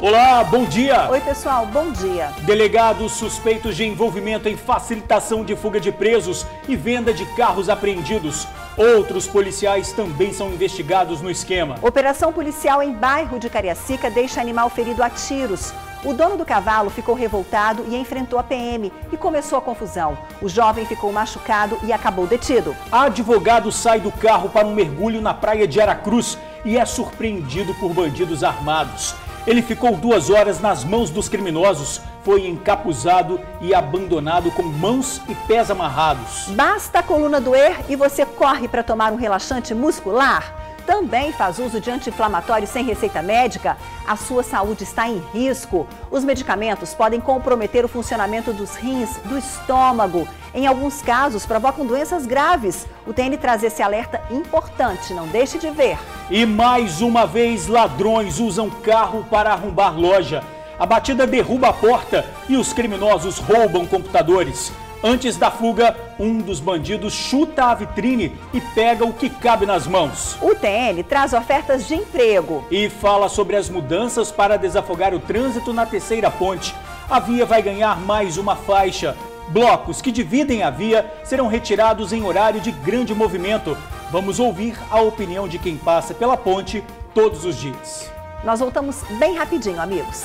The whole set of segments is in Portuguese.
Olá, bom dia! Oi, pessoal, bom dia. Delegados suspeitos de envolvimento em facilitação de fuga de presos e venda de carros apreendidos. Outros policiais também são investigados no esquema. Operação policial em bairro de Cariacica deixa animal ferido a tiros. O dono do cavalo ficou revoltado e enfrentou a PM e começou a confusão. O jovem ficou machucado e acabou detido. Advogado sai do carro para um mergulho na praia de Aracruz e é surpreendido por bandidos armados. Ele ficou 2 horas nas mãos dos criminosos, foi encapuzado e abandonado com mãos e pés amarrados. Basta a coluna doer e você corre para tomar um relaxante muscular? Também faz uso de anti-inflamatório sem receita médica? A sua saúde está em risco. Os medicamentos podem comprometer o funcionamento dos rins, do estômago. Em alguns casos, provocam doenças graves. O TN traz esse alerta importante, não deixe de ver. E mais uma vez, ladrões usam carro para arrombar loja. A batida derruba a porta e os criminosos roubam computadores. Antes da fuga, um dos bandidos chuta a vitrine e pega o que cabe nas mãos. O TN traz ofertas de emprego. E fala sobre as mudanças para desafogar o trânsito na terceira ponte. A via vai ganhar mais uma faixa. Blocos que dividem a via serão retirados em horário de grande movimento. Vamos ouvir a opinião de quem passa pela ponte todos os dias. Nós voltamos bem rapidinho, amigos.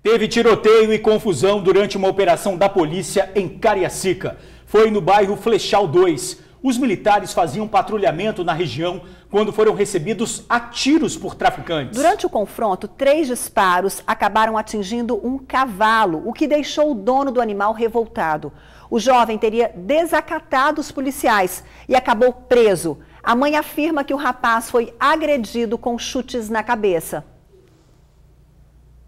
Teve tiroteio e confusão durante uma operação da polícia em Cariacica. Foi no bairro Flechal 2. Os militares faziam patrulhamento na região quando foram recebidos a tiros por traficantes. Durante o confronto, 3 disparos acabaram atingindo um cavalo, o que deixou o dono do animal revoltado. O jovem teria desacatado os policiais e acabou preso. A mãe afirma que o rapaz foi agredido com chutes na cabeça.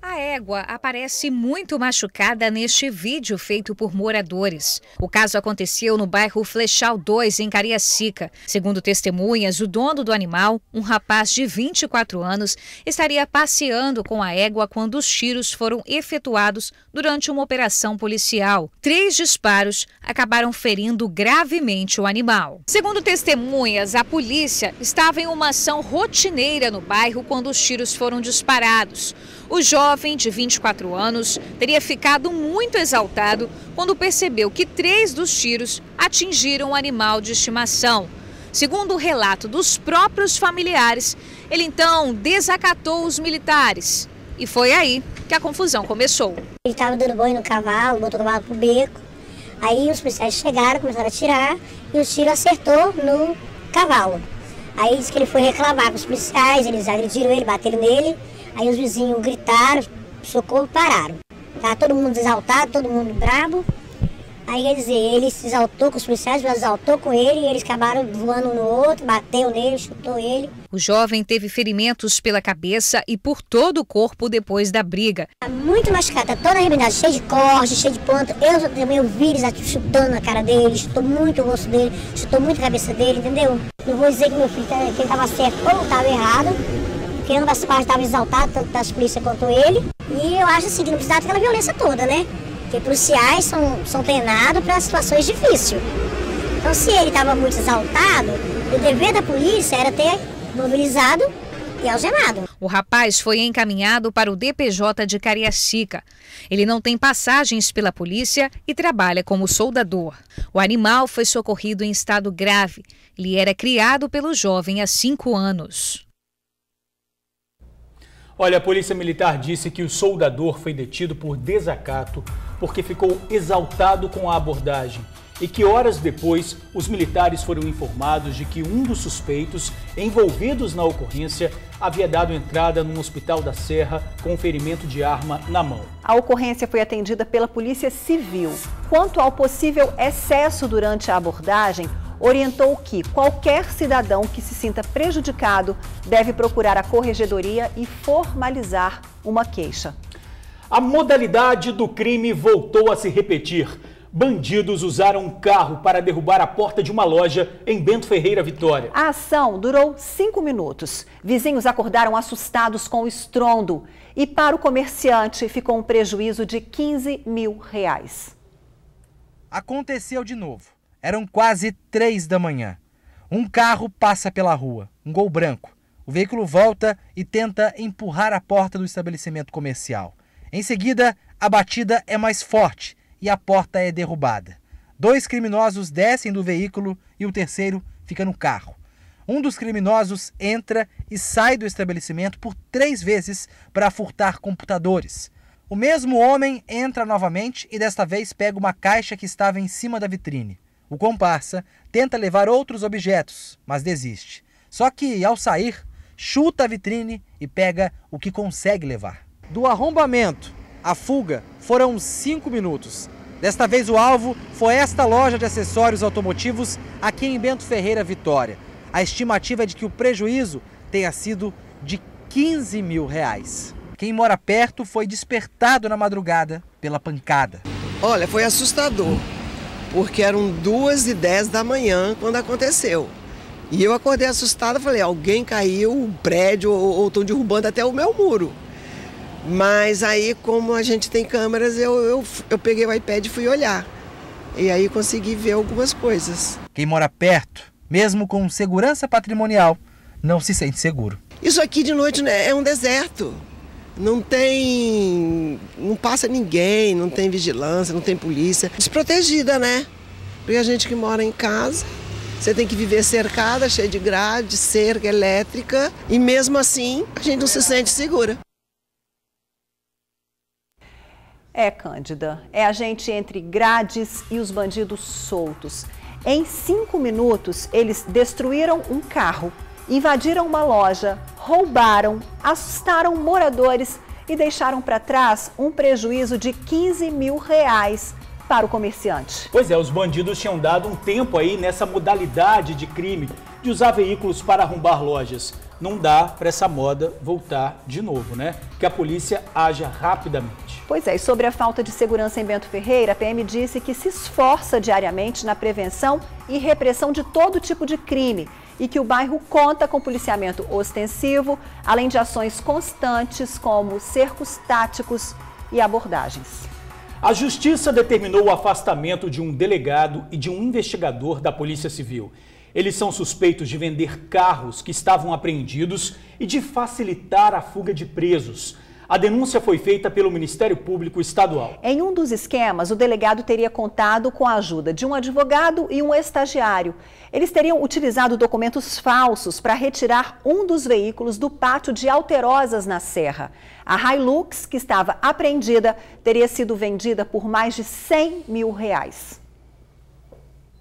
A égua aparece muito machucada neste vídeo feito por moradores. O caso aconteceu no bairro Flechal 2, em Cariacica. Segundo testemunhas, o dono do animal, um rapaz de 24 anos, estaria passeando com a égua quando os tiros foram efetuados durante uma operação policial. 3 disparos acabaram ferindo gravemente o animal. Segundo testemunhas, a polícia estava em uma ação rotineira no bairro quando os tiros foram disparados. O jovem, de 24 anos, teria ficado muito exaltado quando percebeu que 3 dos tiros atingiram o animal de estimação. Segundo o relato dos próprios familiares, ele então desacatou os militares. E foi aí que a confusão começou. Ele estava dando banho no cavalo, botou o cavalo pro beco. Aí os policiais chegaram, começaram a atirar e o tiro acertou no cavalo. Aí disse que ele foi reclamar com os policiais, eles agrediram ele, bateram nele. Aí os vizinhos gritaram, socorro, pararam. Tava todo mundo exaltado, todo mundo bravo. Aí, quer dizer, ele se exaltou com os policiais, exaltou com ele, e eles acabaram voando um no outro, bateu nele, chutou ele. O jovem teve ferimentos pela cabeça e por todo o corpo depois da briga. Tá muito machucado, tá toda arrebentado, cheio de corte, cheio de ponta. Eu vi eles chutando na cara dele, chutou muito o rosto dele, chutou muito a cabeça dele, entendeu? Não vou dizer que meu filho que ele tava certo ou estava errado. Porque ambas as partes estavam exaltadas, tanto das polícias quanto ele. E eu acho assim que não precisava daquela violência toda, né? Porque policiais são treinados para situações difíceis. Então, se ele estava muito exaltado, o dever da polícia era ter mobilizado e algemado. O rapaz foi encaminhado para o DPJ de Cariacica. Ele não tem passagens pela polícia e trabalha como soldador. O animal foi socorrido em estado grave. Ele era criado pelo jovem há 5 anos. Olha, a Polícia Militar disse que o soldador foi detido por desacato porque ficou exaltado com a abordagem e que horas depois os militares foram informados de que um dos suspeitos envolvidos na ocorrência havia dado entrada num hospital da Serra com ferimento de arma na mão. A ocorrência foi atendida pela Polícia Civil. Quanto ao possível excesso durante a abordagem, orientou que qualquer cidadão que se sinta prejudicado deve procurar a corregedoria e formalizar uma queixa. A modalidade do crime voltou a se repetir. Bandidos usaram um carro para derrubar a porta de uma loja em Bento Ferreira, Vitória. A ação durou 5 minutos. Vizinhos acordaram assustados com o estrondo. E para o comerciante ficou um prejuízo de R$15 mil. Aconteceu de novo. Eram quase 3 da manhã. Um carro passa pela rua, um Gol branco. O veículo volta e tenta empurrar a porta do estabelecimento comercial. Em seguida, a batida é mais forte e a porta é derrubada. 2 criminosos descem do veículo e o terceiro fica no carro. Um dos criminosos entra e sai do estabelecimento por 3 vezes para furtar computadores. O mesmo homem entra novamente e desta vez pega uma caixa que estava em cima da vitrine. O comparsa tenta levar outros objetos, mas desiste. Só que, ao sair, chuta a vitrine e pega o que consegue levar. Do arrombamento à fuga foram 5 minutos. Desta vez o alvo foi esta loja de acessórios automotivos aqui em Bento Ferreira, Vitória. A estimativa é de que o prejuízo tenha sido de R$15 mil. Quem mora perto foi despertado na madrugada pela pancada. Olha, foi assustador, porque eram 2h10 da manhã quando aconteceu. E eu acordei assustada, falei, alguém caiu, um prédio, ou estão derrubando até o meu muro. Mas aí, como a gente tem câmeras, eu peguei o iPad e fui olhar. E aí consegui ver algumas coisas. Quem mora perto, mesmo com segurança patrimonial, não se sente seguro. Isso aqui de noite, né, é um deserto. Não passa ninguém, não tem vigilância, não tem polícia. Desprotegida, né? Porque a gente que mora em casa, você tem que viver cercada, cheia de grade, cerca elétrica. E mesmo assim, a gente não se sente segura. Cândida, é a gente entre grades e os bandidos soltos. Em 5 minutos, eles destruíram um carro, invadiram uma loja, roubaram, assustaram moradores e deixaram para trás um prejuízo de R$15 mil para o comerciante. Pois é, os bandidos tinham dado um tempo aí nessa modalidade de crime de usar veículos para arrombar lojas. Não dá para essa moda voltar de novo, né? Que a polícia haja rapidamente. Pois é, e sobre a falta de segurança em Bento Ferreira, a PM disse que se esforça diariamente na prevenção e repressão de todo tipo de crime e que o bairro conta com policiamento ostensivo, além de ações constantes como cercos táticos e abordagens. A Justiça determinou o afastamento de um delegado e de um investigador da Polícia Civil. Eles são suspeitos de vender carros que estavam apreendidos e de facilitar a fuga de presos. A denúncia foi feita pelo Ministério Público Estadual. Em um dos esquemas, o delegado teria contado com a ajuda de um advogado e um estagiário. Eles teriam utilizado documentos falsos para retirar um dos veículos do pátio de Alterosas, na Serra. A Hilux, que estava apreendida, teria sido vendida por mais de R$100 mil.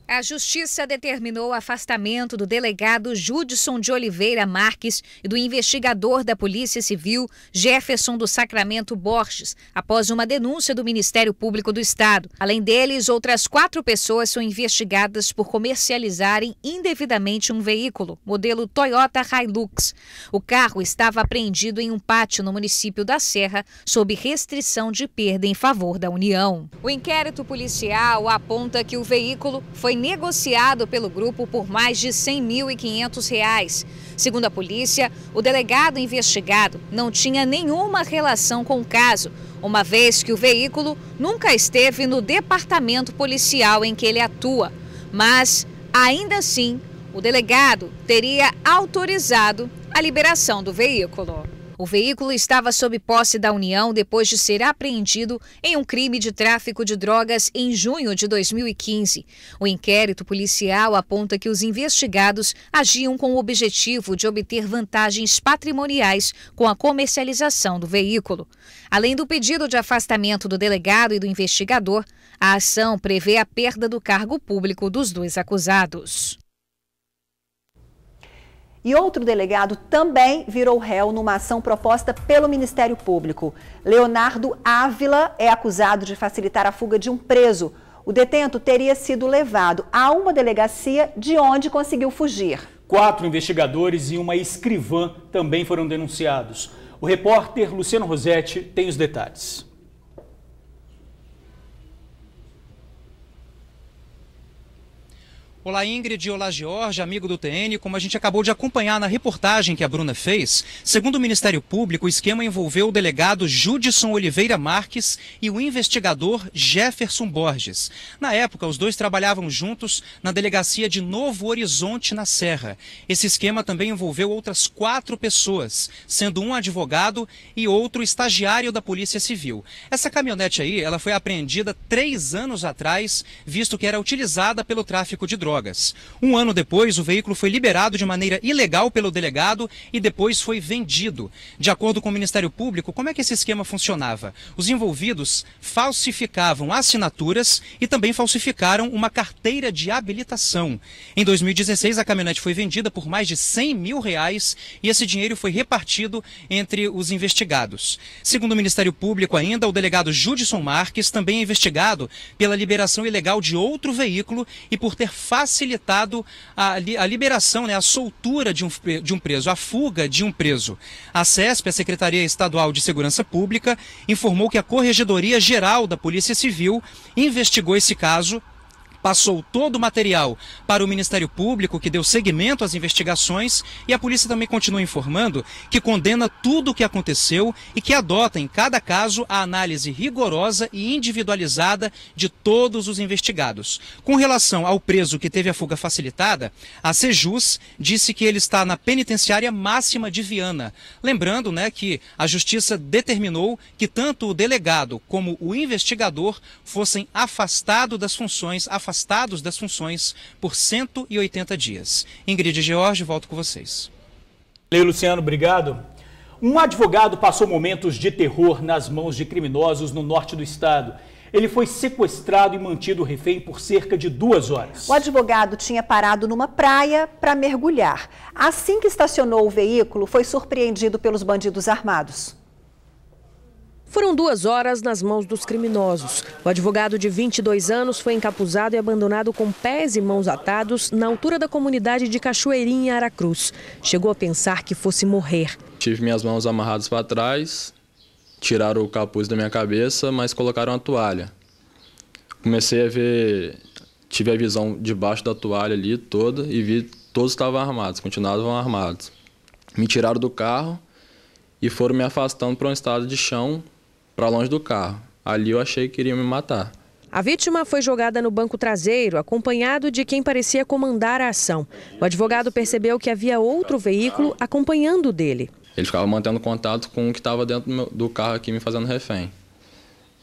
A Justiça determinou o afastamento do delegado Judson de Oliveira Marques e do investigador da Polícia Civil, Jefferson do Sacramento Borges, após uma denúncia do Ministério Público do Estado. Além deles, outras 4 pessoas são investigadas por comercializarem indevidamente um veículo, modelo Toyota Hilux. O carro estava apreendido em um pátio no município da Serra, sob restrição de perda em favor da União. O inquérito policial aponta que o veículo foi negociado pelo grupo por mais de R$100.500. Segundo a polícia, o delegado investigado não tinha nenhuma relação com o caso, uma vez que o veículo nunca esteve no departamento policial em que ele atua. Mas, ainda assim, o delegado teria autorizado a liberação do veículo. O veículo estava sob posse da União depois de ser apreendido em um crime de tráfico de drogas em junho de 2015. O inquérito policial aponta que os investigados agiam com o objetivo de obter vantagens patrimoniais com a comercialização do veículo. Além do pedido de afastamento do delegado e do investigador, a ação prevê a perda do cargo público dos 2 acusados. E outro delegado também virou réu numa ação proposta pelo Ministério Público. Leonardo Ávila é acusado de facilitar a fuga de um preso. O detento teria sido levado a uma delegacia de onde conseguiu fugir. 4 investigadores e uma escrivã também foram denunciados. O repórter Luciano Rosetti tem os detalhes. Olá, Ingrid. Olá, Jorge, amigo do TN. Como a gente acabou de acompanhar na reportagem que a Bruna fez, segundo o Ministério Público, o esquema envolveu o delegado Judson Oliveira Marques e o investigador Jefferson Borges. Na época, os dois trabalhavam juntos na delegacia de Novo Horizonte, na Serra. Esse esquema também envolveu outras 4 pessoas, sendo um advogado e outro estagiário da Polícia Civil. Essa caminhonete aí, ela foi apreendida 3 anos atrás, visto que era utilizada pelo tráfico de drogas. Um ano depois, o veículo foi liberado de maneira ilegal pelo delegado e depois foi vendido. De acordo com o Ministério Público, como é que esse esquema funcionava? Os envolvidos falsificavam assinaturas e também falsificaram uma carteira de habilitação. Em 2016, a caminhonete foi vendida por mais de R$100 mil e esse dinheiro foi repartido entre os investigados. Segundo o Ministério Público ainda, o delegado Judson Marques também é investigado pela liberação ilegal de outro veículo e por ter facilitado a liberação, a soltura de um preso, a fuga de um preso. A CESP, a Secretaria Estadual de Segurança Pública, informou que a Corregedoria Geral da Polícia Civil investigou esse caso, passou todo o material para o Ministério Público, que deu seguimento às investigações, e a polícia também continua informando que condena tudo o que aconteceu e que adota em cada caso a análise rigorosa e individualizada de todos os investigados. Com relação ao preso que teve a fuga facilitada, a Sejus disse que ele está na penitenciária máxima de Viana. Lembrando, que a Justiça determinou que tanto o delegado como o investigador fossem afastados das funções por 180 dias. Ingrid e George, volto com vocês. Valeu, Luciano, obrigado. Um advogado passou momentos de terror nas mãos de criminosos no norte do estado. Ele foi sequestrado e mantido refém por cerca de 2 horas. O advogado tinha parado numa praia para mergulhar. Assim que estacionou o veículo, foi surpreendido pelos bandidos armados. Foram 2 horas nas mãos dos criminosos. O advogado de 22 anos foi encapuzado e abandonado com pés e mãos atados na altura da comunidade de Cachoeirinha, em Aracruz. Chegou a pensar que fosse morrer. Tive minhas mãos amarradas para trás, tiraram o capuz da minha cabeça, mas colocaram a toalha. Comecei a ver, tive a visão debaixo da toalha ali toda e vi que todos estavam armados, continuavam armados. Me tiraram do carro e foram me afastando para um estado de chão, para longe do carro. Ali eu achei que queriam me matar. A vítima foi jogada no banco traseiro, acompanhado de quem parecia comandar a ação. O advogado percebeu que havia outro veículo acompanhando o dele. Ele ficava mantendo contato com o que estava dentro do carro aqui me fazendo refém.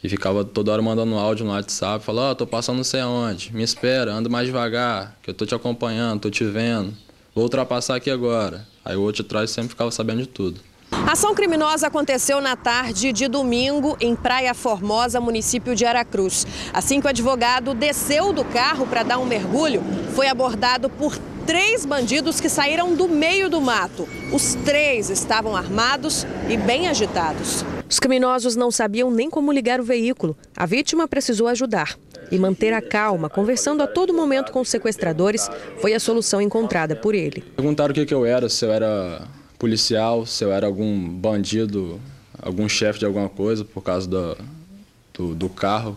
E ficava toda hora mandando áudio no WhatsApp, falando, tô passando não sei aonde, me espera, anda mais devagar, que eu tô te acompanhando, tô te vendo, vou ultrapassar aqui agora. Aí o outro de trás sempre ficava sabendo de tudo. A ação criminosa aconteceu na tarde de domingo em Praia Formosa, município de Aracruz. Assim que o advogado desceu do carro para dar um mergulho, foi abordado por 3 bandidos que saíram do meio do mato. Os 3 estavam armados e bem agitados. Os criminosos não sabiam nem como ligar o veículo. A vítima precisou ajudar. E manter a calma, conversando a todo momento com os sequestradores, foi a solução encontrada por ele. Perguntaram o que eu era, se eu era policial, se eu era algum bandido, algum chefe de alguma coisa, por causa do carro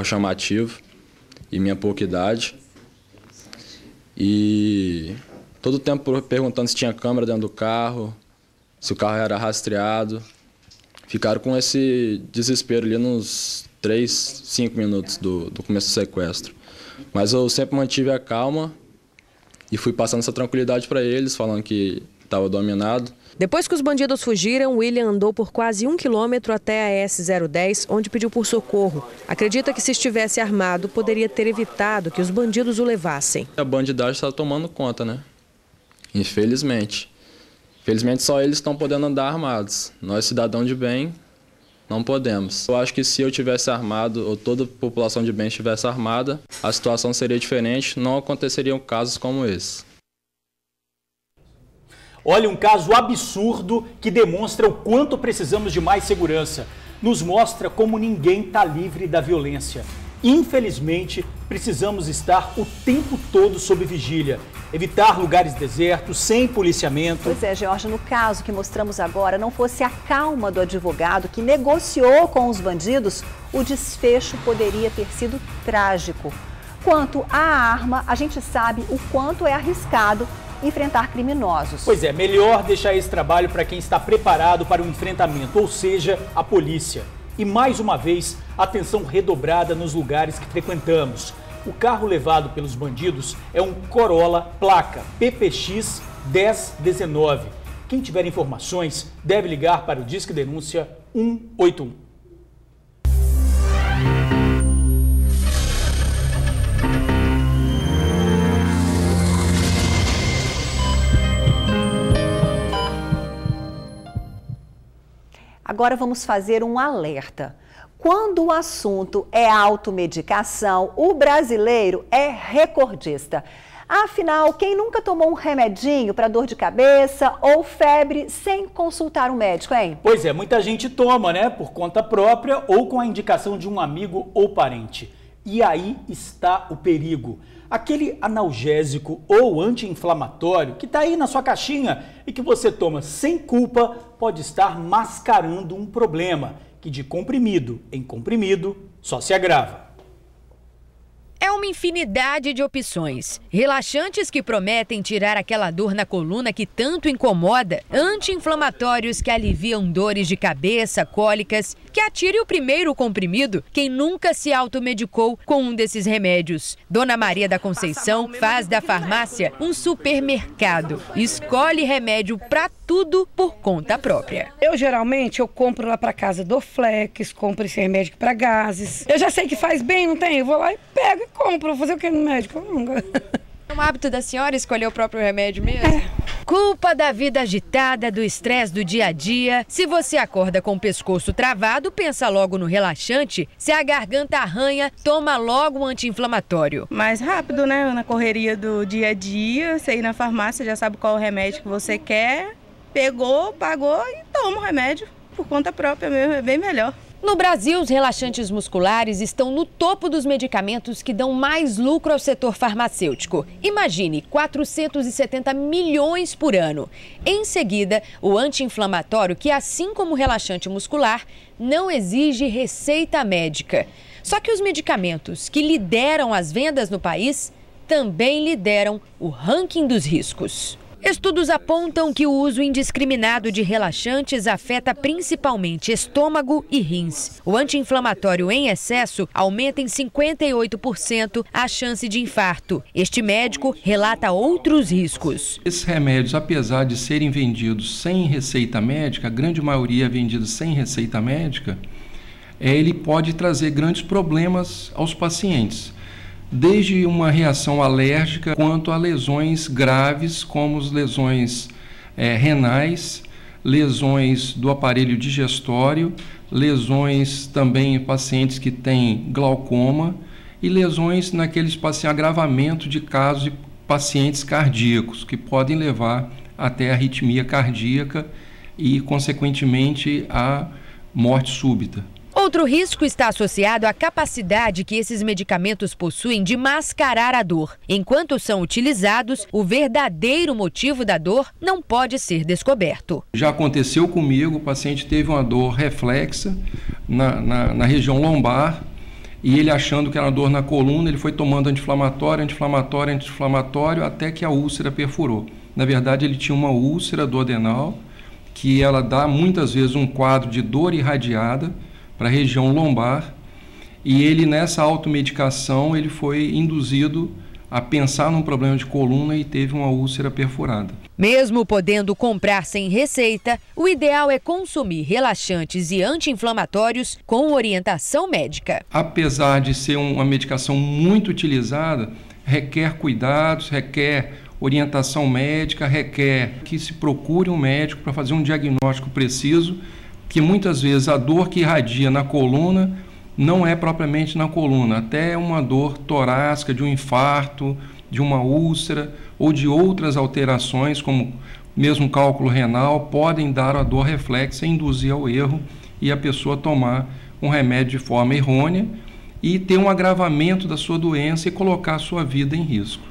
chamativo e minha pouca idade. E todo o tempo perguntando se tinha câmera dentro do carro, se o carro era rastreado. Ficaram com esse desespero ali nos 3, 5 minutos do começo do sequestro. Mas eu sempre mantive a calma e fui passando essa tranquilidade para eles, falando que estava dominado. Depois que os bandidos fugiram, William andou por quase 1 quilômetro até a S010, onde pediu por socorro. Acredita que se estivesse armado, poderia ter evitado que os bandidos o levassem. A bandidagem está tomando conta, né? Infelizmente. Infelizmente só eles estão podendo andar armados. Nós, cidadãos de bem, não podemos. Eu acho que se eu tivesse armado, ou toda a população de bem estivesse armada, a situação seria diferente, não aconteceriam casos como esse. Olha, um caso absurdo que demonstra o quanto precisamos de mais segurança. Nos mostra como ninguém está livre da violência. Infelizmente, precisamos estar o tempo todo sob vigília. Evitar lugares desertos, sem policiamento. Pois é, Jorge, no caso que mostramos agora, não fosse a calma do advogado que negociou com os bandidos, o desfecho poderia ter sido trágico. Quanto à arma, a gente sabe o quanto é arriscado enfrentar criminosos. Pois é, melhor deixar esse trabalho para quem está preparado para o enfrentamento, ou seja, a polícia. E mais uma vez, atenção redobrada nos lugares que frequentamos. O carro levado pelos bandidos é um Corolla placa PPX 1019. Quem tiver informações deve ligar para o Disque Denúncia 181. Agora vamos fazer um alerta. Quando o assunto é automedicação, o brasileiro é recordista. Afinal, quem nunca tomou um remedinho para dor de cabeça ou febre sem consultar um médico, hein? Pois é, muita gente toma, né? Por conta própria ou com a indicação de um amigo ou parente. E aí está o perigo. Aquele analgésico ou anti-inflamatório que está aí na sua caixinha e que você toma sem culpa pode estar mascarando um problema que de comprimido em comprimido só se agrava. É uma infinidade de opções. Relaxantes que prometem tirar aquela dor na coluna que tanto incomoda, anti-inflamatórios que aliviam dores de cabeça, cólicas, que atire o primeiro comprimido quem nunca se automedicou com um desses remédios. Dona Maria da Conceição faz da farmácia um supermercado. Escolhe remédio para tudo por conta própria. Geralmente compro lá para casa Dorflex, compro esse remédio para gases. Eu já sei que faz bem, não tem? Eu vou lá e pego e compro. Vou fazer o que no médico? É um hábito da senhora escolher o próprio remédio mesmo? Culpa da vida agitada, do estresse do dia a dia. Se você acorda com o pescoço travado, pensa logo no relaxante. Se a garganta arranha, toma logo um anti-inflamatório. Mais rápido, né? Na correria do dia a dia, você ir na farmácia, já sabe qual o remédio que você quer. Pegou, pagou e toma o remédio por conta própria mesmo, é bem melhor. No Brasil, os relaxantes musculares estão no topo dos medicamentos que dão mais lucro ao setor farmacêutico. Imagine, 470 milhões por ano. Em seguida, o anti-inflamatório, que assim como o relaxante muscular, não exige receita médica. Só que os medicamentos que lideram as vendas no país também lideram o ranking dos riscos. Estudos apontam que o uso indiscriminado de relaxantes afeta principalmente estômago e rins. O anti-inflamatório em excesso aumenta em 58% a chance de infarto. Este médico relata outros riscos. Esses remédios, apesar de serem vendidos sem receita médica, a grande maioria é vendida sem receita médica, ele pode trazer grandes problemas aos pacientes. Desde uma reação alérgica quanto a lesões graves, como as lesões renais, lesões do aparelho digestório, lesões também em pacientes que têm glaucoma e lesões naqueles pacientes, agravamento de casos de pacientes cardíacos, que podem levar até arritmia cardíaca e, consequentemente, a morte súbita. Outro risco está associado à capacidade que esses medicamentos possuem de mascarar a dor. Enquanto são utilizados, o verdadeiro motivo da dor não pode ser descoberto. Já aconteceu comigo, o paciente teve uma dor reflexa na região lombar e ele achando que era dor na coluna, ele foi tomando anti-inflamatório, até que a úlcera perfurou. Na verdade, ele tinha uma úlcera duodenal que ela dá muitas vezes um quadro de dor irradiada para a região lombar, e ele nessa automedicação ele foi induzido a pensar num problema de coluna e teve uma úlcera perfurada. Mesmo podendo comprar sem receita, o ideal é consumir relaxantes e anti-inflamatórios com orientação médica. Apesar de ser uma medicação muito utilizada, requer cuidados, requer orientação médica, requer que se procure um médico para fazer um diagnóstico preciso, que muitas vezes a dor que irradia na coluna não é propriamente na coluna, até uma dor torácica de um infarto, de uma úlcera ou de outras alterações, como mesmo cálculo renal, podem dar a dor reflexa e induzir ao erro e a pessoa tomar um remédio de forma errônea e ter um agravamento da sua doença e colocar a sua vida em risco.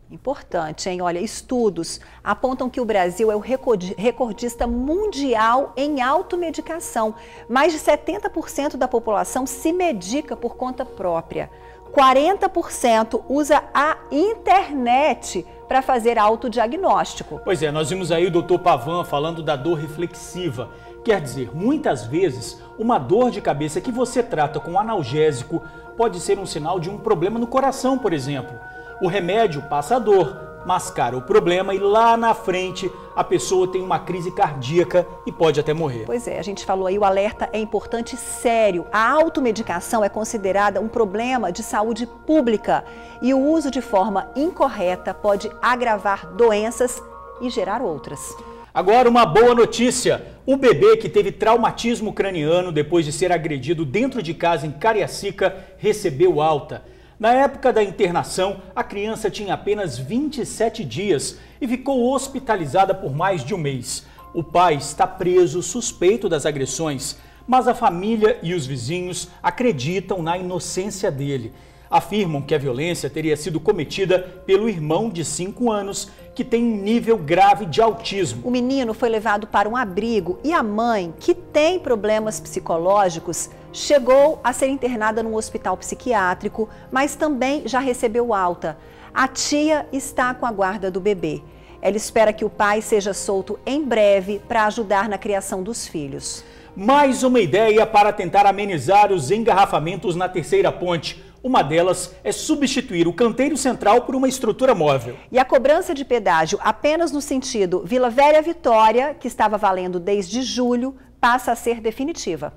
Importante, hein? Olha, estudos apontam que o Brasil é o recordista mundial em automedicação. Mais de 70% da população se medica por conta própria. 40% usa a internet para fazer autodiagnóstico. Pois é, nós vimos aí o Dr. Pavan falando da dor reflexiva. Quer dizer, muitas vezes, uma dor de cabeça que você trata com analgésico pode ser um sinal de um problema no coração, por exemplo. O remédio passa a dor, mascara o problema e lá na frente a pessoa tem uma crise cardíaca e pode até morrer. Pois é, a gente falou aí, o alerta é importante e sério. A automedicação é considerada um problema de saúde pública e o uso de forma incorreta pode agravar doenças e gerar outras. Agora uma boa notícia, o bebê que teve traumatismo craniano depois de ser agredido dentro de casa em Cariacica recebeu alta. Na época da internação, a criança tinha apenas 27 dias e ficou hospitalizada por mais de um mês. O pai está preso, suspeito das agressões, mas a família e os vizinhos acreditam na inocência dele. Afirmam que a violência teria sido cometida pelo irmão de 5 anos, que tem um nível grave de autismo. O menino foi levado para um abrigo e a mãe, que tem problemas psicológicos, chegou a ser internada num hospital psiquiátrico, mas também já recebeu alta. A tia está com a guarda do bebê. Ela espera que o pai seja solto em breve para ajudar na criação dos filhos. Mais uma ideia para tentar amenizar os engarrafamentos na Terceira Ponte. Uma delas é substituir o canteiro central por uma estrutura móvel. E a cobrança de pedágio apenas no sentido Vila Velha-Vitória, que estava valendo desde julho, passa a ser definitiva.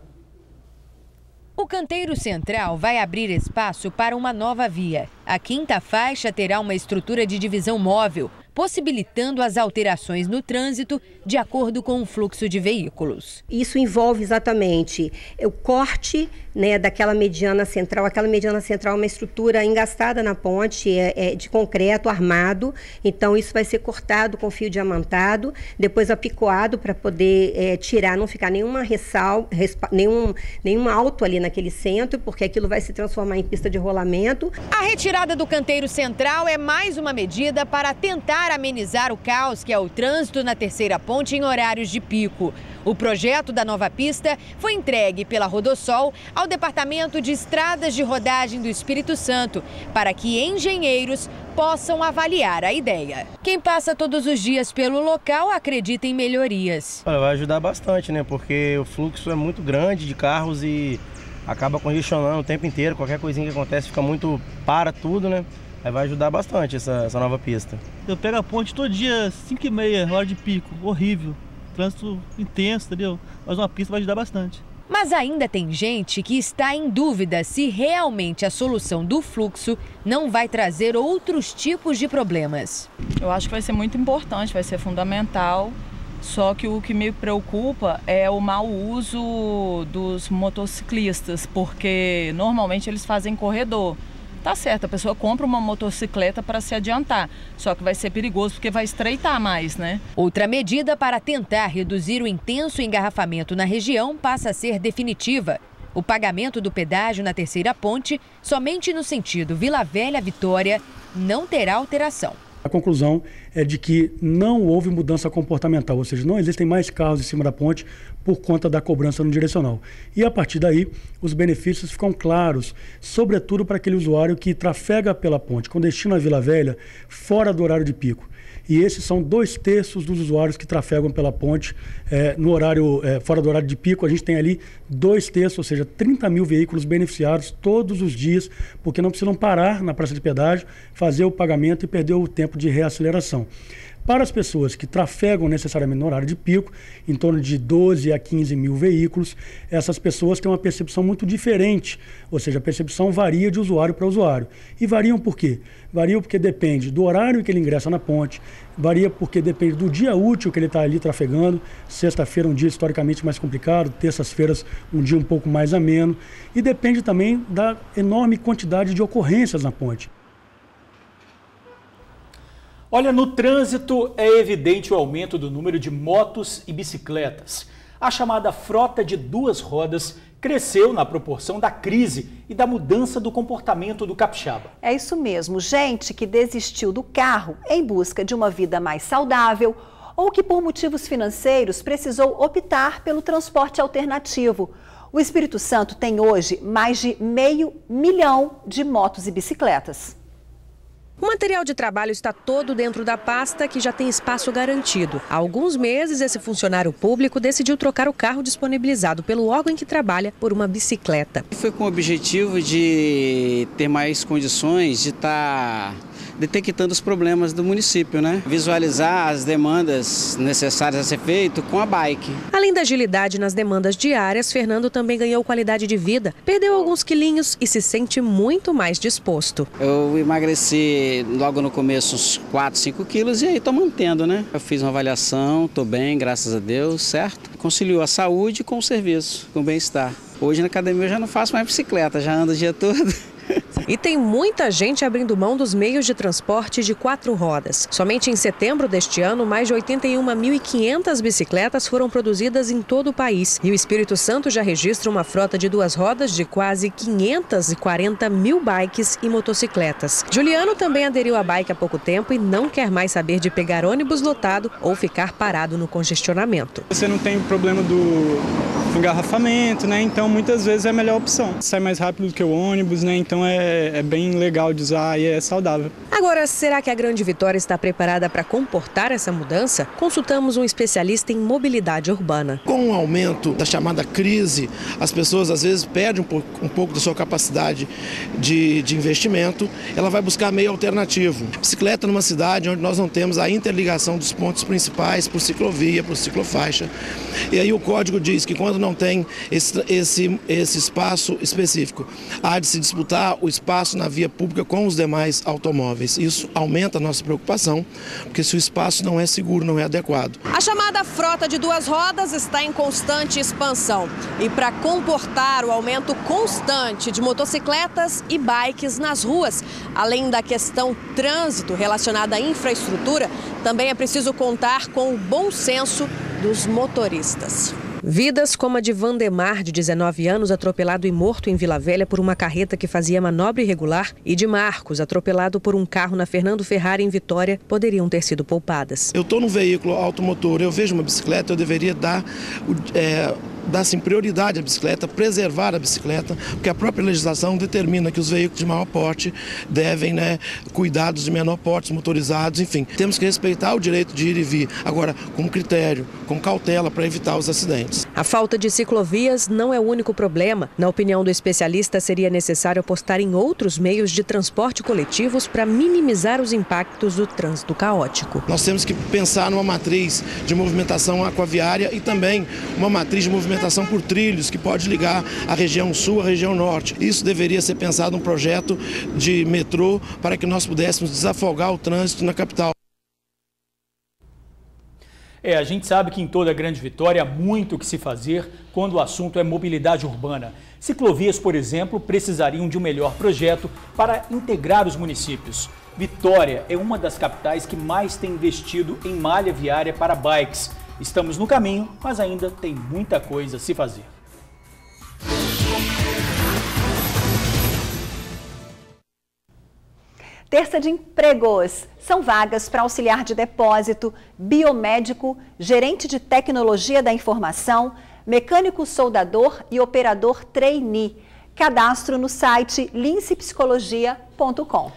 O canteiro central vai abrir espaço para uma nova via. A quinta faixa terá uma estrutura de divisão móvel, possibilitando as alterações no trânsito de acordo com o fluxo de veículos. Isso envolve exatamente o corte, né, daquela mediana central. Aquela mediana central é uma estrutura engastada na ponte, de concreto armado. Então isso vai ser cortado com fio diamantado, depois apicoado para poder tirar, não ficar nenhum alto ali naquele centro, porque aquilo vai se transformar em pista de rolamento. A retirada do canteiro central é mais uma medida para tentar amenizar o caos que é o trânsito na Terceira Ponte em horários de pico. O projeto da nova pista foi entregue pela Rodossol ao Departamento de Estradas de Rodagem do Espírito Santo para que engenheiros possam avaliar a ideia. Quem passa todos os dias pelo local acredita em melhorias. Olha, vai ajudar bastante, né? Porque o fluxo é muito grande de carros e acaba congestionando o tempo inteiro. Qualquer coisinha que acontece fica para tudo, né? Aí vai ajudar bastante essa nova pista. Eu pego a ponte todo dia, 5h30, hora de pico, horrível. Trânsito intenso, entendeu? Mas uma pista vai ajudar bastante. Mas ainda tem gente que está em dúvida se realmente a solução do fluxo não vai trazer outros tipos de problemas. Eu acho que vai ser muito importante, vai ser fundamental. Só que o que me preocupa é o mau uso dos motociclistas, porque normalmente eles fazem corredor. Tá certo, a pessoa compra uma motocicleta para se adiantar, só que vai ser perigoso porque vai estreitar mais, né? Outra medida para tentar reduzir o intenso engarrafamento na região passa a ser definitiva. O pagamento do pedágio na Terceira Ponte, somente no sentido Vila Velha-Vitória, não terá alteração. A conclusão é de que não houve mudança comportamental, ou seja, não existem mais carros em cima da ponte por conta da cobrança no direcional. E a partir daí, os benefícios ficam claros, sobretudo para aquele usuário que trafega pela ponte, com destino à Vila Velha, fora do horário de pico. E esses são 2/3 dos usuários que trafegam pela ponte no horário, fora do horário de pico. A gente tem ali 2/3, ou seja, 30 mil veículos beneficiados todos os dias, porque não precisam parar na praça de pedágio, fazer o pagamento e perder o tempo de reaceleração. Para as pessoas que trafegam necessariamente no horário de pico, em torno de 12 a 15 mil veículos, essas pessoas têm uma percepção muito diferente, ou seja, a percepção varia de usuário para usuário. E variam por quê? Variam porque depende do horário que ele ingressa na ponte, varia porque depende do dia útil que ele está ali trafegando, sexta-feira um dia historicamente mais complicado, terças-feiras um dia um pouco mais ameno, e depende também da enorme quantidade de ocorrências na ponte. Olha, no trânsito é evidente o aumento do número de motos e bicicletas. A chamada frota de 2 rodas cresceu na proporção da crise e da mudança do comportamento do capixaba. É isso mesmo, gente que desistiu do carro em busca de uma vida mais saudável ou que por motivos financeiros precisou optar pelo transporte alternativo. O Espírito Santo tem hoje mais de 500 mil de motos e bicicletas. O material de trabalho está todo dentro da pasta, que já tem espaço garantido. Há alguns meses, esse funcionário público decidiu trocar o carro disponibilizado pelo órgão em que trabalha por uma bicicleta. Foi com o objetivo de ter mais condições de estar detectando os problemas do município, né? Visualizar as demandas necessárias a ser feito com a bike. Além da agilidade nas demandas diárias, Fernando também ganhou qualidade de vida, perdeu alguns quilinhos e se sente muito mais disposto. Eu emagreci logo no começo uns 4, 5 quilos e aí estou mantendo, né? Eu fiz uma avaliação, estou bem, graças a Deus, certo? Conciliou a saúde com o serviço, com o bem-estar. Hoje na academia eu já não faço mais bicicleta, já ando o dia todo. E tem muita gente abrindo mão dos meios de transporte de 4 rodas. Somente em setembro deste ano, mais de 81.500 bicicletas foram produzidas em todo o país. E o Espírito Santo já registra uma frota de 2 rodas de quase 540 mil bikes e motocicletas. Juliano também aderiu à bike há pouco tempo e não quer mais saber de pegar ônibus lotado ou ficar parado no congestionamento. Você não tem o problema do engarrafamento, né? Então muitas vezes é a melhor opção. Sai mais rápido do que o ônibus, né? Então é bem legal de usar e é saudável. Agora, será que a Grande Vitória está preparada para comportar essa mudança? Consultamos um especialista em mobilidade urbana. Com o aumento da chamada crise, as pessoas às vezes perdem um pouco da sua capacidade de investimento, ela vai buscar meio alternativo. Bicicleta numa cidade onde nós não temos a interligação dos pontos principais por ciclovia, por ciclofaixa. E aí o código diz que quando não tem esse espaço específico, há de se disputar o espaço na via pública com os demais automóveis. Isso aumenta a nossa preocupação, porque se o espaço não é seguro, não é adequado. A chamada frota de 2 rodas está em constante expansão. E para comportar o aumento constante de motocicletas e bikes nas ruas, além da questão trânsito relacionada à infraestrutura, também é preciso contar com o bom senso dos motoristas. Vidas como a de Vandemar, de 19 anos, atropelado e morto em Vila Velha por uma carreta que fazia manobra irregular, e de Marcos, atropelado por um carro na Fernando Ferrari, em Vitória, poderiam ter sido poupadas. Eu estou num veículo automotor, eu vejo uma bicicleta, eu deveria dar sim, prioridade à bicicleta, preservar a bicicleta, porque a própria legislação determina que os veículos de maior porte devem, cuidados de menor porte, motorizados, enfim. Temos que respeitar o direito de ir e vir, agora com critério, com cautela para evitar os acidentes. A falta de ciclovias não é o único problema. Na opinião do especialista, seria necessário apostar em outros meios de transporte coletivos para minimizar os impactos do trânsito caótico. Nós temos que pensar numa matriz de movimentação aquaviária e também uma matriz de movimentação por trilhos que pode ligar a região sul à região norte. Isso deveria ser pensado um projeto de metrô para que nós pudéssemos desafogar o trânsito na capital. A gente sabe que em toda a Grande Vitória há muito o que se fazer quando o assunto é mobilidade urbana. Ciclovias, por exemplo, precisariam de um melhor projeto para integrar os municípios. Vitória é uma das capitais que mais tem investido em malha viária para bikes. Estamos no caminho, mas ainda tem muita coisa a se fazer. Terça de empregos. São vagas para auxiliar de depósito, biomédico, gerente de tecnologia da informação, mecânico soldador e operador trainee. Cadastro no site lincepsicologia.com.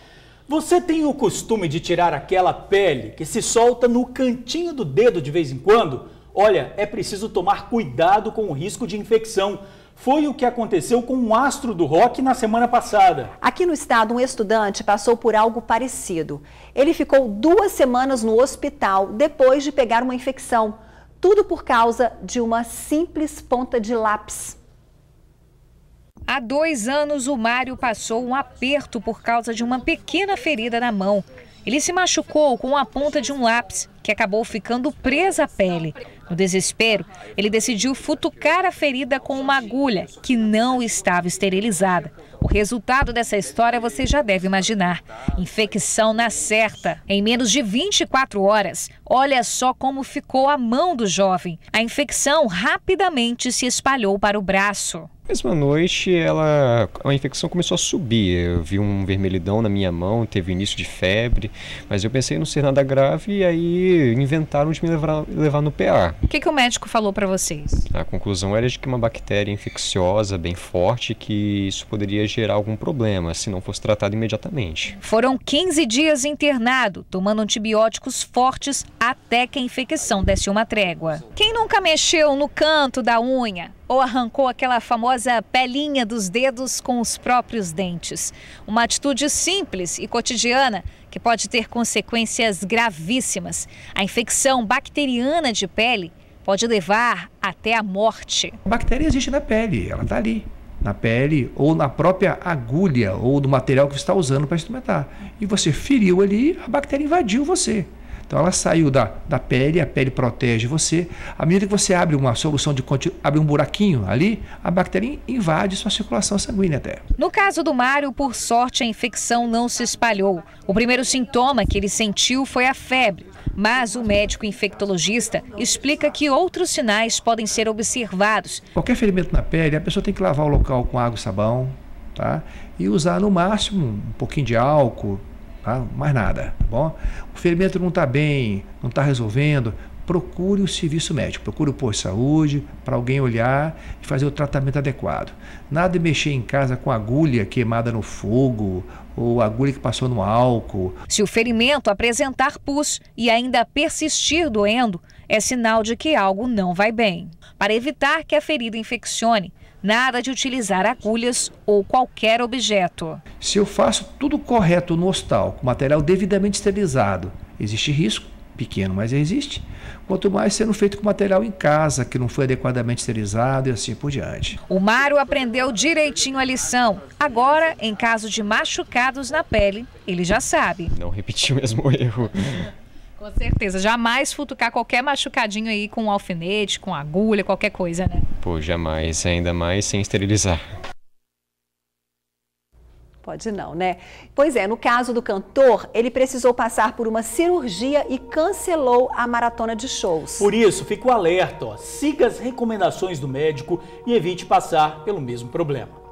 Você tem o costume de tirar aquela pele que se solta no cantinho do dedo de vez em quando? Olha, é preciso tomar cuidado com o risco de infecção. Foi o que aconteceu com um astro do rock na semana passada. Aqui no estado, um estudante passou por algo parecido. Ele ficou 2 semanas no hospital depois de pegar uma infecção. Tudo por causa de uma simples ponta de lápis. Há 2 anos, o Mário passou um aperto por causa de uma pequena ferida na mão. Ele se machucou com a ponta de um lápis, que acabou ficando presa à pele. No desespero, ele decidiu futucar a ferida com uma agulha que não estava esterilizada. O resultado dessa história você já deve imaginar. Infecção na certa. Em menos de 24 horas, olha só como ficou a mão do jovem. A infecção rapidamente se espalhou para o braço. Mesma noite, a infecção começou a subir. Eu vi um vermelhidão na minha mão, teve início de febre, mas eu pensei não ser nada grave e aí inventaram de me levar no PA. O que o médico falou para vocês? A conclusão era de que uma bactéria infecciosa bem forte, que isso poderia gerar algum problema se não fosse tratado imediatamente. Foram 15 dias internado, tomando antibióticos fortes até que a infecção desse uma trégua. Quem nunca mexeu no canto da unha? Ou arrancou aquela famosa pelinha dos dedos com os próprios dentes? Uma atitude simples e cotidiana que pode ter consequências gravíssimas. A infecção bacteriana de pele pode levar até a morte. A bactéria existe na pele, ela está ali. Na pele ou na própria agulha ou do material que você está usando para instrumentar. E você feriu ali, a bactéria invadiu você. Então ela saiu da pele, a pele protege você. À medida que você abre uma solução abre um buraquinho ali, a bactéria invade sua circulação sanguínea até. No caso do Mário, por sorte, a infecção não se espalhou. O primeiro sintoma que ele sentiu foi a febre. Mas o médico infectologista explica que outros sinais podem ser observados. Qualquer ferimento na pele, a pessoa tem que lavar o local com água e sabão, tá? E usar no máximo um pouquinho de álcool. Tá? Mais nada, tá bom? O ferimento não está bem, não está resolvendo, procure o serviço médico, procure o posto de saúde para alguém olhar e fazer o tratamento adequado. Nada de mexer em casa com agulha queimada no fogo ou agulha que passou no álcool. Se o ferimento apresentar pus e ainda persistir doendo, é sinal de que algo não vai bem. Para evitar que a ferida infeccione, nada de utilizar agulhas ou qualquer objeto. Se eu faço tudo correto no hospital, com material devidamente esterilizado, existe risco, pequeno, mas existe. Quanto mais sendo feito com material em casa, que não foi adequadamente esterilizado e assim por diante. O Mário aprendeu direitinho a lição. Agora, em caso de machucados na pele, ele já sabe. Não repetir o mesmo erro. Com certeza, jamais futucar qualquer machucadinho aí com um alfinete, com agulha, qualquer coisa, né? Pô, jamais, ainda mais sem esterilizar. Pode não, né? Pois é, no caso do cantor, ele precisou passar por uma cirurgia e cancelou a maratona de shows. Por isso, fica o alerta, ó, siga as recomendações do médico e evite passar pelo mesmo problema.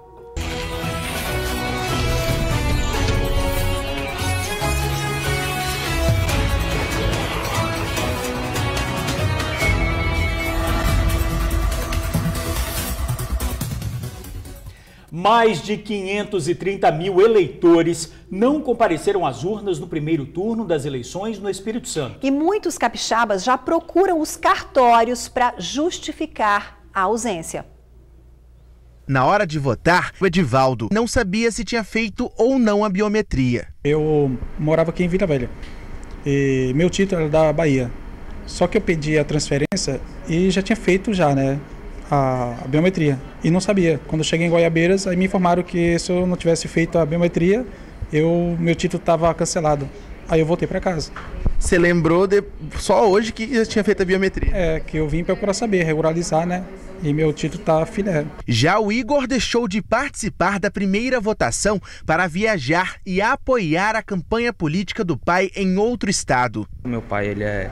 Mais de 530 mil eleitores não compareceram às urnas no primeiro turno das eleições no Espírito Santo. E muitos capixabas já procuram os cartórios para justificar a ausência. Na hora de votar, o Edivaldo não sabia se tinha feito ou não a biometria. Eu morava aqui em Vila Velha e meu título era da Bahia. Só que eu pedi a transferência e já tinha feito né? A biometria e não sabia. Quando eu cheguei em Goiabeiras, aí me informaram que se eu não tivesse feito a biometria, meu título estava cancelado. Aí eu voltei para casa. Você lembrou só hoje que já tinha feito a biometria? É, que eu vim procurar saber, regularizar, né? E meu título tá filé. Já o Igor deixou de participar da primeira votação para viajar e apoiar a campanha política do pai em outro estado. Meu pai, ele é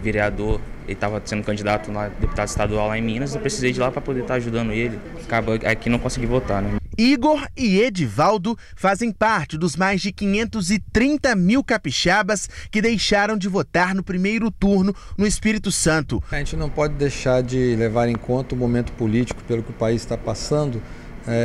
vereador. Ele estava sendo candidato a deputado estadual lá em Minas, eu precisei de lá para poder estar ajudando ele. Acabou aqui não consegui votar, né? Igor e Edivaldo fazem parte dos mais de 530 mil capixabas que deixaram de votar no primeiro turno no Espírito Santo. A gente não pode deixar de levar em conta o momento político pelo que o país está passando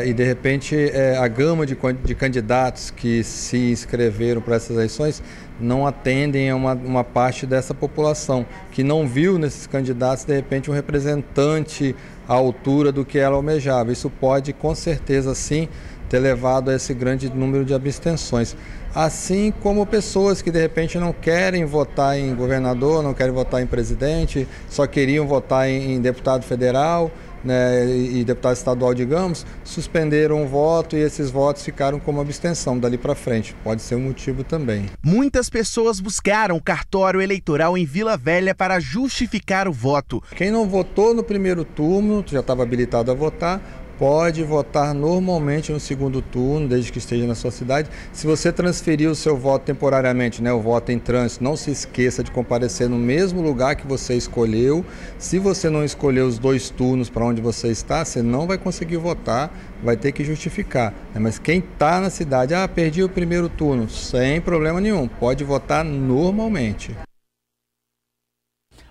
e, de repente, a gama de candidatos que se inscreveram para essas eleições não atendem a uma parte dessa população, que não viu nesses candidatos, de repente, um representante à altura do que ela almejava. Isso pode, com certeza, sim, ter levado a esse grande número de abstenções. Assim como pessoas que, de repente, não querem votar em governador, não querem votar em presidente, só queriam votar em deputado federal né, e deputado estadual, digamos, suspenderam o voto e esses votos ficaram como abstenção dali para frente. Pode ser um motivo também. Muitas pessoas buscaram o cartório eleitoral em Vila Velha para justificar o voto. Quem não votou no primeiro turno, já estava habilitado a votar, pode votar normalmente no segundo turno, desde que esteja na sua cidade. Se você transferir o seu voto temporariamente, né, o voto em trânsito, não se esqueça de comparecer no mesmo lugar que você escolheu. Se você não escolheu os 2 turnos para onde você está, você não vai conseguir votar, vai ter que justificar. Mas quem está na cidade, perdi o primeiro turno, sem problema nenhum, pode votar normalmente.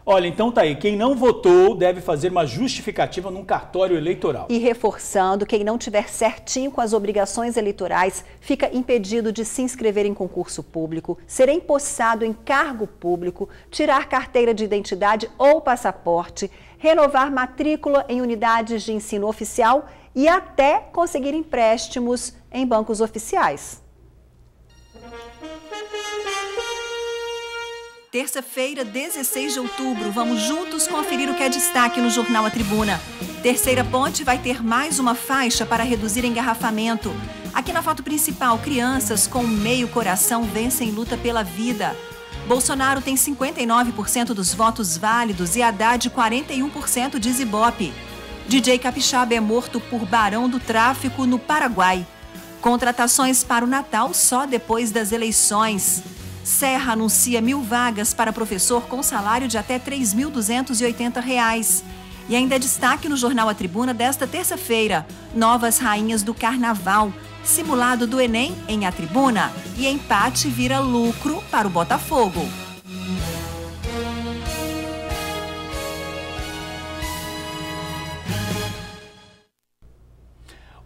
Olha, então tá aí, quem não votou deve fazer uma justificativa num cartório eleitoral. E reforçando, quem não tiver certinho com as obrigações eleitorais fica impedido de se inscrever em concurso público, ser empossado em cargo público, tirar carteira de identidade ou passaporte, renovar matrícula em unidades de ensino oficial e até conseguir empréstimos em bancos oficiais. Terça-feira, 16 de outubro, vamos juntos conferir o que é destaque no Jornal A Tribuna. Terceira Ponte vai ter mais uma faixa para reduzir engarrafamento. Aqui na foto principal, crianças com meio coração vencem luta pela vida. Bolsonaro tem 59% dos votos válidos e Haddad 41%, diz Ibope. DJ Capixaba é morto por barão do tráfico no Paraguai. Contratações para o Natal só depois das eleições. Serra anuncia 1.000 vagas para professor com salário de até R$ 3.280. E ainda é destaque no Jornal A Tribuna desta terça-feira, novas rainhas do carnaval, simulado do Enem em A Tribuna e empate vira lucro para o Botafogo.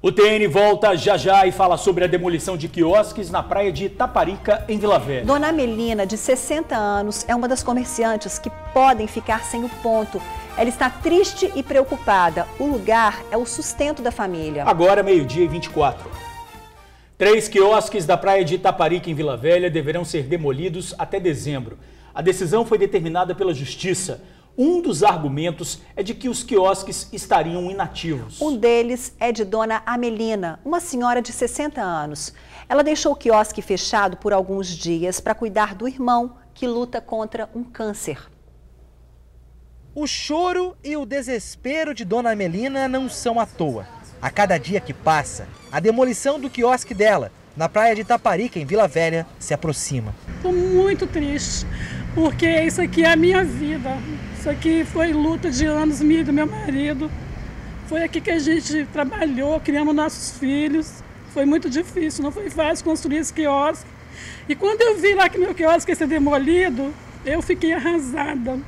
O TN volta já e fala sobre a demolição de quiosques na praia de Itaparica, em Vila Velha. Dona Amelina, de 60 anos, é uma das comerciantes que podem ficar sem o ponto. Ela está triste e preocupada. O lugar é o sustento da família. Agora, 12h24. 3 quiosques da praia de Itaparica, em Vila Velha, deverão ser demolidos até dezembro. A decisão foi determinada pela Justiça. Um dos argumentos é de que os quiosques estariam inativos. Um deles é de Dona Amelina, uma senhora de 60 anos. Ela deixou o quiosque fechado por alguns dias para cuidar do irmão, que luta contra um câncer. O choro e o desespero de Dona Amelina não são à toa. A cada dia que passa, a demolição do quiosque dela, na praia de Itaparica, em Vila Velha, se aproxima. Estou muito triste, porque isso aqui é a minha vida. Isso aqui foi luta de anos minha e do meu marido. Foi aqui que a gente trabalhou, criamos nossos filhos. Foi muito difícil, não foi fácil construir esse quiosque. E quando eu vi lá que meu quiosque ia ser demolido, eu fiquei arrasada.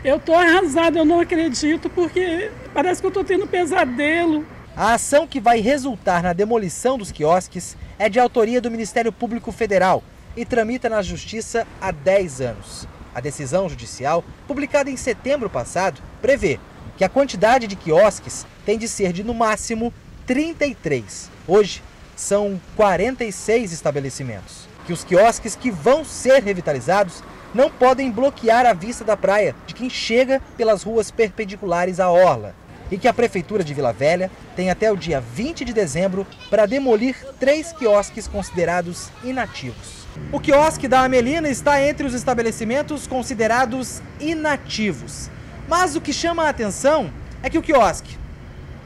Eu estou arrasada, eu não acredito, porque parece que eu estou tendo pesadelo. A ação que vai resultar na demolição dos quiosques é de autoria do Ministério Público Federal e tramita na Justiça há 10 anos. A decisão judicial, publicada em setembro passado, prevê que a quantidade de quiosques tem de ser de, no máximo, 33. Hoje, são 46 estabelecimentos. Que os quiosques que vão ser revitalizados não podem bloquear a vista da praia de quem chega pelas ruas perpendiculares à orla. E que a Prefeitura de Vila Velha tem até o dia 20 de dezembro para demolir 3 quiosques considerados inativos. O quiosque da Amelina está entre os estabelecimentos considerados inativos. Mas o que chama a atenção é que o quiosque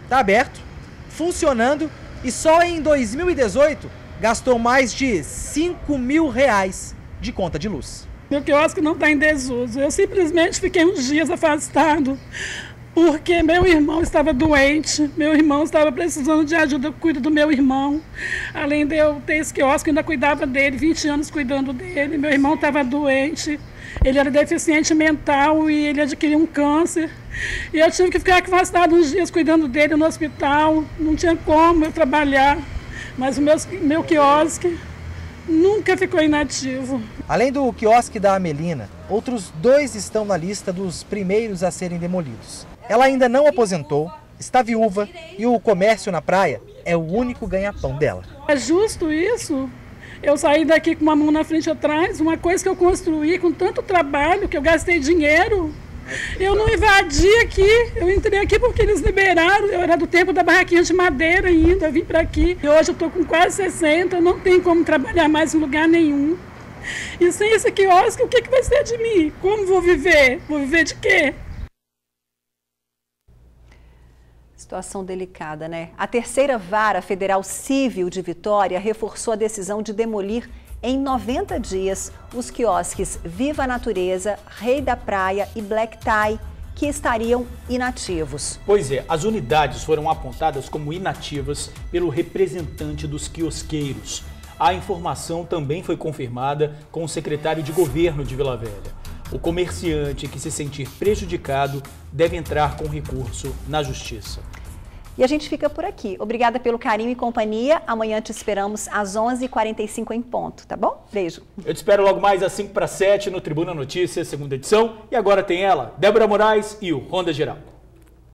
está aberto, funcionando e só em 2018 gastou mais de R$5.000 de conta de luz. Meu quiosque não está em desuso. Eu simplesmente fiquei uns dias afastado porque meu irmão estava doente, meu irmão estava precisando de ajuda, eu cuido do meu irmão. Além de eu ter esse quiosque, eu ainda cuidava dele, 20 anos cuidando dele. Meu irmão estava doente, ele era deficiente mental e ele adquiriu um câncer. E eu tive que ficar afastado uns dias cuidando dele no hospital, não tinha como eu trabalhar. Mas o meu quiosque nunca ficou inativo. Além do quiosque da Amelina, outros 2 estão na lista dos primeiros a serem demolidos. Ela ainda não aposentou, está viúva e o comércio na praia é o único ganha-pão dela. É justo isso? Eu saí daqui com uma mão na frente e atrás, uma coisa que eu construí com tanto trabalho, que eu gastei dinheiro. Eu não invadi aqui, eu entrei aqui porque eles liberaram, eu era do tempo da barraquinha de madeira ainda, eu vim para aqui. E hoje eu estou com quase 60, eu não tenho como trabalhar mais em lugar nenhum. E sem esse quiosque, o que vai ser de mim? Como vou viver? Vou viver de quê? Situação delicada, né? A terceira Vara Federal Civil de Vitória reforçou a decisão de demolir em 90 dias os quiosques Viva a Natureza, Rei da Praia e Black Tie, que estariam inativos. Pois é, as unidades foram apontadas como inativas pelo representante dos quiosqueiros. A informação também foi confirmada com o secretário de governo de Vila Velha. O comerciante que se sentir prejudicado deve entrar com recurso na Justiça. E a gente fica por aqui. Obrigada pelo carinho e companhia. Amanhã te esperamos às 11h45 em ponto, tá bom? Beijo. Eu te espero logo mais às 5 para 7 no Tribuna Notícias, segunda edição. E agora tem ela, Débora Moraes e o Ronda Geral.